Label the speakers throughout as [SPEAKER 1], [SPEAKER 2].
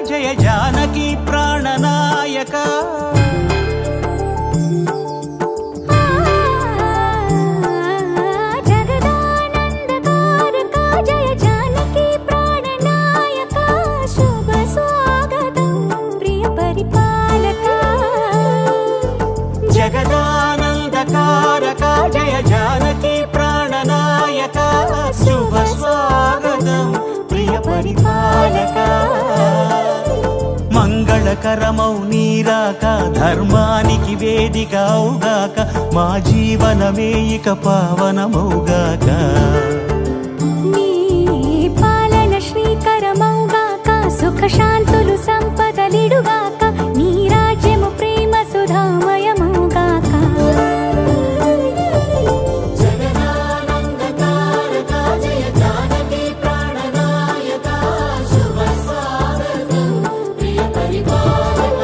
[SPEAKER 1] जय जानकी प्राणनायक
[SPEAKER 2] जगदानंदकारक जय जानकी प्राणनायक शुभ स्वागतं प्रिय परिपालक
[SPEAKER 1] जगदानंदकारक जय जानकी प्राणनायक शुभ स्वागतं प्रिय परिपालक మంగళకరమౌ నీరాక ధర్మానికి వేదిక అవుగాక మా జీవనమే ఇక పావనమౌగాక
[SPEAKER 2] నీ పాలన శ్రీకరమౌగాక సుఖ శాంతులు సంపదలిడుగాక నీ రాజ్యము ప్రేమ సుధామయమౌగాక
[SPEAKER 1] జగదానందకారక జయ జానకి ప్రాణనాయక శుభ స్వాగతం ప్రియ పరిపాలక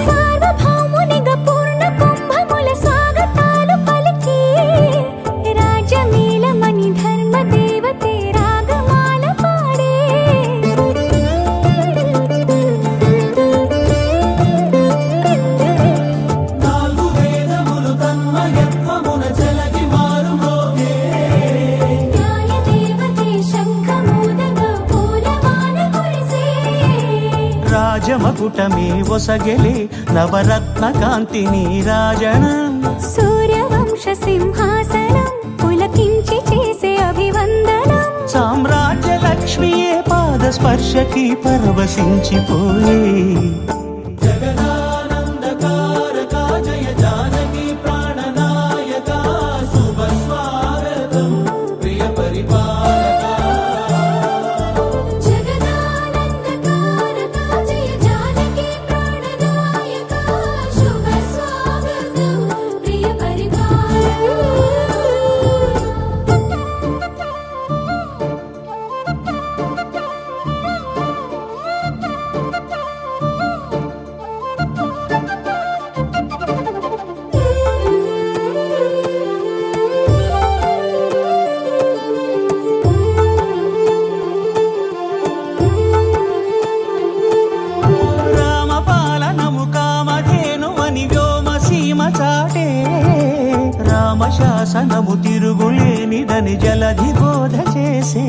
[SPEAKER 2] సార్వభౌమునిగా పూర్ణ కుంభముల స్వాగతాలు పలికి రాజమేళమణి ధర్మ దేవతే రాగమాల పాడే
[SPEAKER 1] నాలుగు వేదములు తన్మయత్వమున జలగి మారుమోగే
[SPEAKER 2] న్యాయ దేవతే శంఖమూదగా పూలవాన కురిసే
[SPEAKER 1] రాజమకుటమే ఒసగెలే నవరత్న కాంతి నీరాజనం
[SPEAKER 2] సూర్యవంశ సింహాసనం పులకించి చేసే అభివందనం
[SPEAKER 1] సామ్రాజ్య లక్ష్మియే పాద స్పర్శకి పరవశించిపోయే జగదానందకారక జయ జానకి ప్రాణనాయక శుభ స్వాగతం ప్రియ పరిపాలక
[SPEAKER 2] జగదానందకారక జయ జానకి ప్రాణనాయక శుభ స్వాగతం ప్రియ
[SPEAKER 1] రామపాలనము కామధేను అని వ్యోమ సీమ చాటే రామశాసనము తిరుగులేనిదని జలధి బోధ చేసే